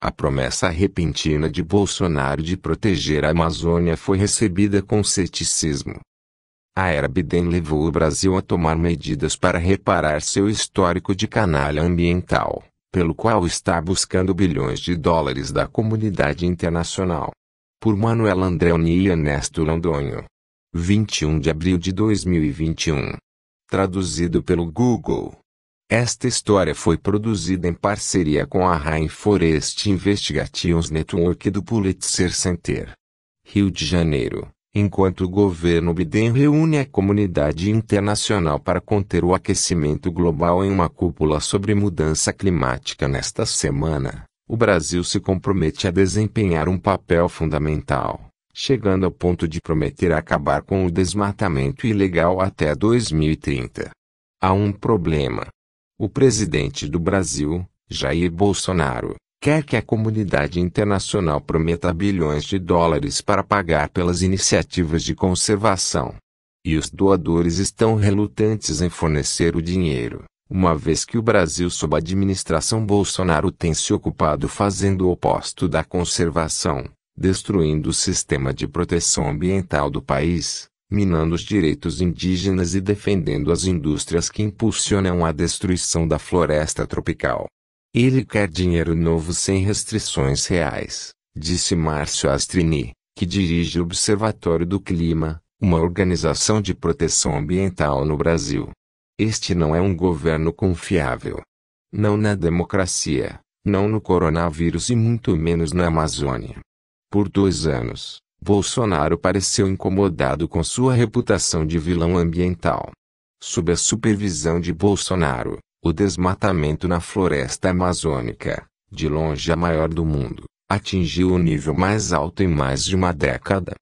A promessa repentina de Bolsonaro de proteger a Amazônia foi recebida com ceticismo. A era Biden levou o Brasil a tomar medidas para reparar seu histórico de canalha ambiental, pelo qual está buscando bilhões de dólares da comunidade internacional. Por Manuel Andreoni e Ernesto Londonho. 21 de abril de 2021. Traduzido pelo Google. Esta história foi produzida em parceria com a Rainforest Investigations Network do Pulitzer Center. Rio de Janeiro. Enquanto o governo Biden reúne a comunidade internacional para conter o aquecimento global em uma cúpula sobre mudança climática nesta semana, o Brasil se compromete a desempenhar um papel fundamental, chegando ao ponto de prometer acabar com o desmatamento ilegal até 2030. Há um problema. O presidente do Brasil, Jair Bolsonaro, quer que a comunidade internacional prometa bilhões de dólares para pagar pelas iniciativas de conservação. E os doadores estão relutantes em fornecer o dinheiro, uma vez que o Brasil sob a administração Bolsonaro tem se ocupado fazendo o oposto da conservação, destruindo o sistema de proteção ambiental do país, minando os direitos indígenas e defendendo as indústrias que impulsionam a destruição da floresta tropical. Ele quer dinheiro novo sem restrições reais, disse Márcio Astrini, que dirige o Observatório do Clima, uma organização de proteção ambiental no Brasil. Este não é um governo confiável. Não na democracia, não no coronavírus e muito menos na Amazônia. Por 2 anos, Bolsonaro pareceu incomodado com sua reputação de vilão ambiental. Sob a supervisão de Bolsonaro, o desmatamento na floresta amazônica, de longe a maior do mundo, atingiu o nível mais alto em mais de uma década.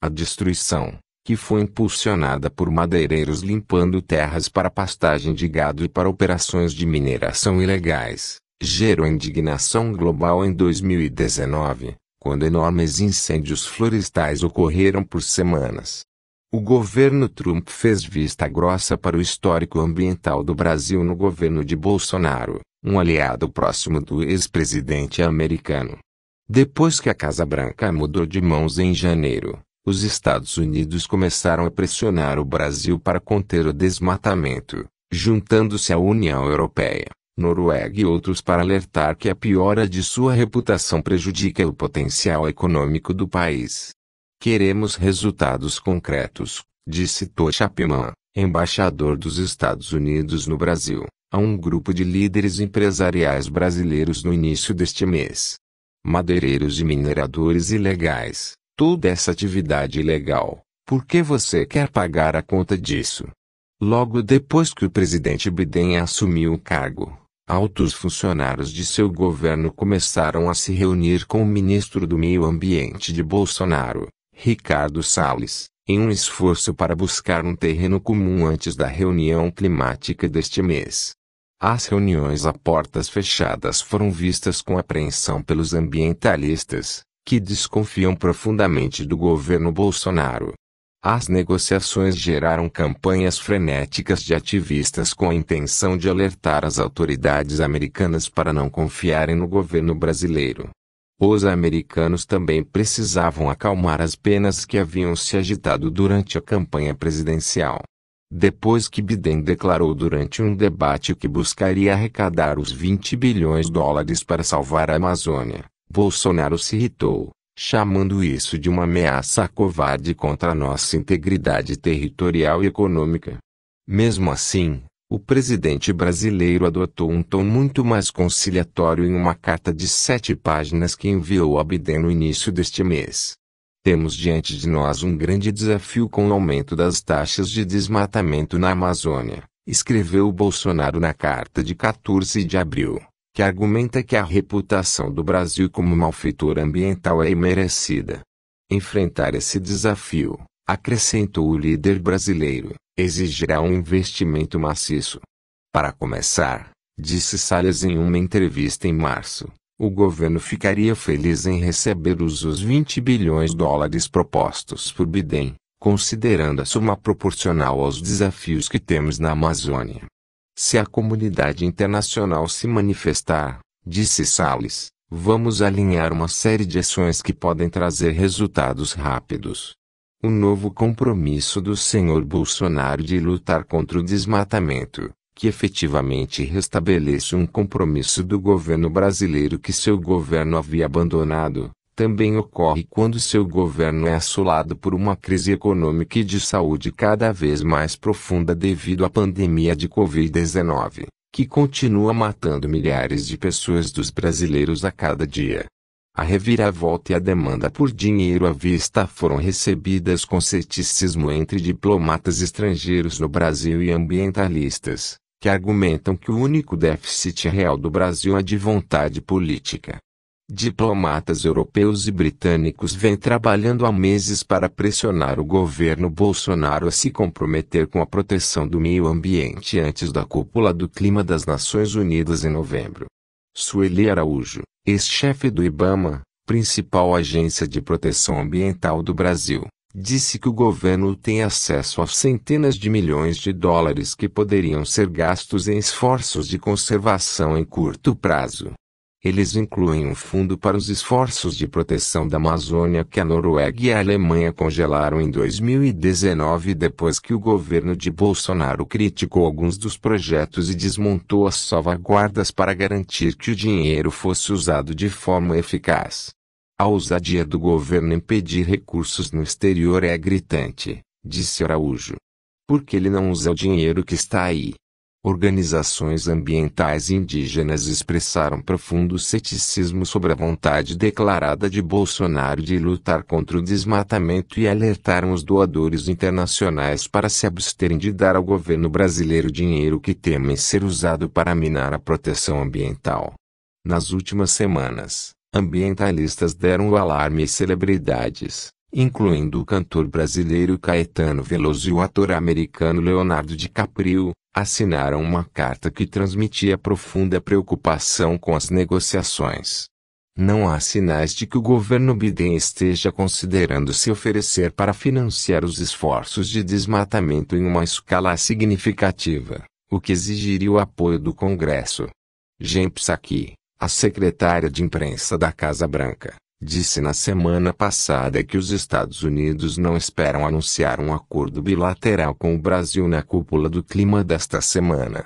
A destruição, que foi impulsionada por madeireiros limpando terras para pastagem de gado e para operações de mineração ilegais, gerou indignação global em 2019, quando enormes incêndios florestais ocorreram por semanas. O governo Trump fez vista grossa para o histórico ambiental do Brasil no governo de Bolsonaro, um aliado próximo do ex-presidente americano. Depois que a Casa Branca mudou de mãos em janeiro, os Estados Unidos começaram a pressionar o Brasil para conter o desmatamento, juntando-se à União Europeia, Noruega e outros para alertar que a piora de sua reputação prejudica o potencial econômico do país. Queremos resultados concretos, disse Todd Chapman, embaixador dos Estados Unidos no Brasil, a um grupo de líderes empresariais brasileiros no início deste mês. Madeireiros e mineradores ilegais, toda essa atividade ilegal, por que você quer pagar a conta disso? Logo depois que o presidente Biden assumiu o cargo, altos funcionários de seu governo começaram a se reunir com o ministro do Meio Ambiente de Bolsonaro, Ricardo Salles, em um esforço para buscar um terreno comum antes da reunião climática deste mês. As reuniões a portas fechadas foram vistas com apreensão pelos ambientalistas, que desconfiam profundamente do governo Bolsonaro. As negociações geraram campanhas frenéticas de ativistas com a intenção de alertar as autoridades americanas para não confiarem no governo brasileiro. Os americanos também precisavam acalmar as penas que haviam se agitado durante a campanha presidencial. Depois que Biden declarou durante um debate que buscaria arrecadar os 20 bilhões de dólares para salvar a Amazônia, Bolsonaro se irritou, chamando isso de uma ameaça covarde contra a nossa integridade territorial e econômica. Mesmo assim, o presidente brasileiro adotou um tom muito mais conciliatório em uma carta de 7 páginas que enviou a Biden no início deste mês. Temos diante de nós um grande desafio com o aumento das taxas de desmatamento na Amazônia, escreveu Bolsonaro na carta de 14 de abril, que argumenta que a reputação do Brasil como malfeitor ambiental é imerecida. Enfrentar esse desafio, acrescentou o líder brasileiro, exigirá um investimento maciço. Para começar, disse Salles em uma entrevista em março, o governo ficaria feliz em receber os 20 bilhões de dólares propostos por Biden, considerando a soma proporcional aos desafios que temos na Amazônia. Se a comunidade internacional se manifestar, disse Salles, Vamos alinhar uma série de ações que podem trazer resultados rápidos. O novo compromisso do Sr. Bolsonaro de lutar contra o desmatamento, que efetivamente restabelece um compromisso do governo brasileiro que seu governo havia abandonado, também ocorre quando seu governo é assolado por uma crise econômica e de saúde cada vez mais profunda devido à pandemia de Covid-19. Que continua matando milhares de pessoas dos brasileiros a cada dia. A reviravolta e a demanda por dinheiro à vista foram recebidas com ceticismo entre diplomatas estrangeiros no Brasil e ambientalistas, que argumentam que o único déficit real do Brasil é de vontade política. Diplomatas europeus e britânicos vêm trabalhando há meses para pressionar o governo Bolsonaro a se comprometer com a proteção do meio ambiente antes da cúpula do clima das Nações Unidas em novembro. Sueli Araújo, ex-chefe do IBAMA, principal agência de proteção ambiental do Brasil, disse que o governo tem acesso a centenas de milhões de dólares que poderiam ser gastos em esforços de conservação em curto prazo. Eles incluem um fundo para os esforços de proteção da Amazônia que a Noruega e a Alemanha congelaram em 2019 depois que o governo de Bolsonaro criticou alguns dos projetos e desmontou as salvaguardas para garantir que o dinheiro fosse usado de forma eficaz. A ousadia do governo em pedir recursos no exterior é gritante, disse Araújo. Por que ele não usa o dinheiro que está aí? Organizações ambientais indígenas expressaram profundo ceticismo sobre a vontade declarada de Bolsonaro de lutar contra o desmatamento e alertaram os doadores internacionais para se absterem de dar ao governo brasileiro dinheiro que temem ser usado para minar a proteção ambiental. Nas últimas semanas, ambientalistas deram o alarme e celebridades, incluindo o cantor brasileiro Caetano Veloso e o ator americano Leonardo DiCaprio, assinaram uma carta que transmitia profunda preocupação com as negociações. Não há sinais de que o governo Biden esteja considerando se oferecer para financiar os esforços de desmatamento em uma escala significativa, o que exigiria o apoio do Congresso. Jen Psaki, a secretária de imprensa da Casa Branca, disse na semana passada que os Estados Unidos não esperam anunciar um acordo bilateral com o Brasil na cúpula do clima desta semana.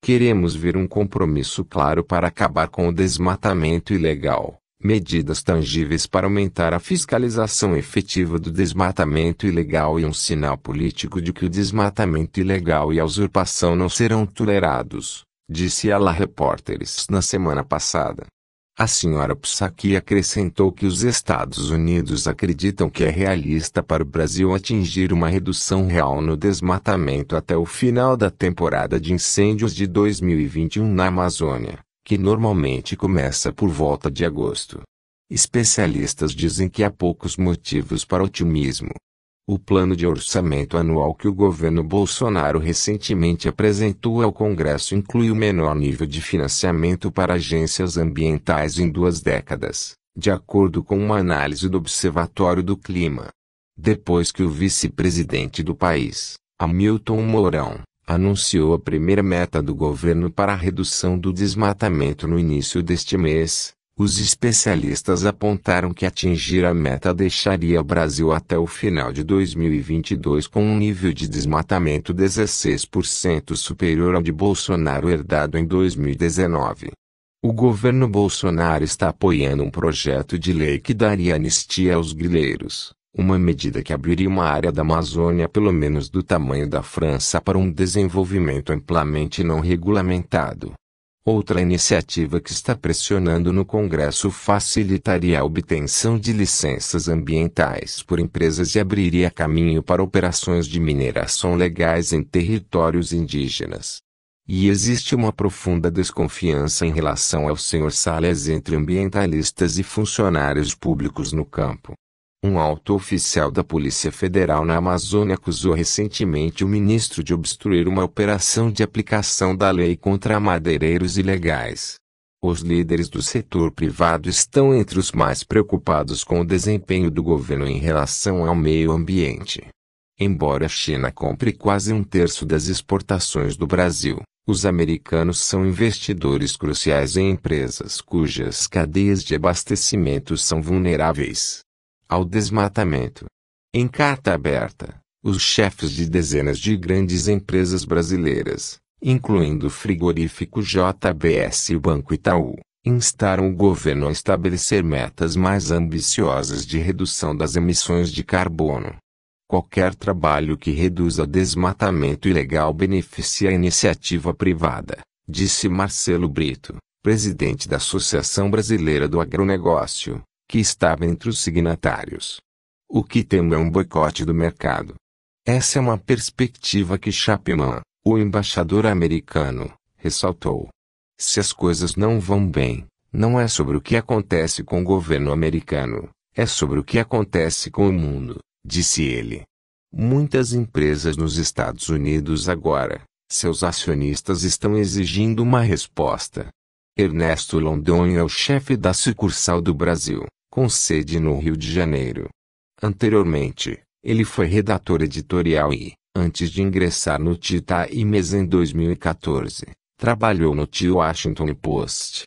Queremos ver um compromisso claro para acabar com o desmatamento ilegal, medidas tangíveis para aumentar a fiscalização efetiva do desmatamento ilegal e um sinal político de que o desmatamento ilegal e a usurpação não serão tolerados, disse ela a repórteres na semana passada. A senhora Psaki acrescentou que os Estados Unidos acreditam que é realista para o Brasil atingir uma redução real no desmatamento até o final da temporada de incêndios de 2021 na Amazônia, que normalmente começa por volta de agosto. Especialistas dizem que há poucos motivos para otimismo. O plano de orçamento anual que o governo Bolsonaro recentemente apresentou ao Congresso inclui o menor nível de financiamento para agências ambientais em 2 décadas, de acordo com uma análise do Observatório do Clima. Depois que o vice-presidente do país, Hamilton Mourão, anunciou a primeira meta do governo para a redução do desmatamento no início deste mês, os especialistas apontaram que atingir a meta deixaria o Brasil até o final de 2022 com um nível de desmatamento 16% superior ao de Bolsonaro herdado em 2019. O governo Bolsonaro está apoiando um projeto de lei que daria anistia aos grileiros, uma medida que abriria uma área da Amazônia pelo menos do tamanho da França para um desenvolvimento amplamente não regulamentado. Outra iniciativa que está pressionando no Congresso facilitaria a obtenção de licenças ambientais por empresas e abriria caminho para operações de mineração legais em territórios indígenas. E existe uma profunda desconfiança em relação ao Sr. Salles entre ambientalistas e funcionários públicos no campo. Um alto oficial da Polícia Federal na Amazônia acusou recentemente o ministro de obstruir uma operação de aplicação da lei contra madeireiros ilegais. Os líderes do setor privado estão entre os mais preocupados com o desempenho do governo em relação ao meio ambiente. Embora a China compre quase 1/3 das exportações do Brasil, Os americanos são investidores cruciais em empresas cujas cadeias de abastecimento são vulneráveis ao desmatamento. Em carta aberta, os chefes de dezenas de grandes empresas brasileiras, incluindo o frigorífico JBS e o Banco Itaú, instaram o governo a estabelecer metas mais ambiciosas de redução das emissões de carbono. Qualquer trabalho que reduza o desmatamento ilegal beneficia a iniciativa privada, disse Marcelo Brito, presidente da Associação Brasileira do Agronegócio, que estava entre os signatários. O que temo é um boicote do mercado. Essa é uma perspectiva que Chapman, o embaixador americano, ressaltou. Se as coisas não vão bem, não é sobre o que acontece com o governo americano, é sobre o que acontece com o mundo, disse ele. Muitas empresas nos Estados Unidos agora, seus acionistas estão exigindo uma resposta. Ernesto Londonho é o chefe da sucursal do Brasil, com sede no Rio de Janeiro. Anteriormente, ele foi redator editorial e, antes de ingressar no The Times em 2014, trabalhou no The Washington Post.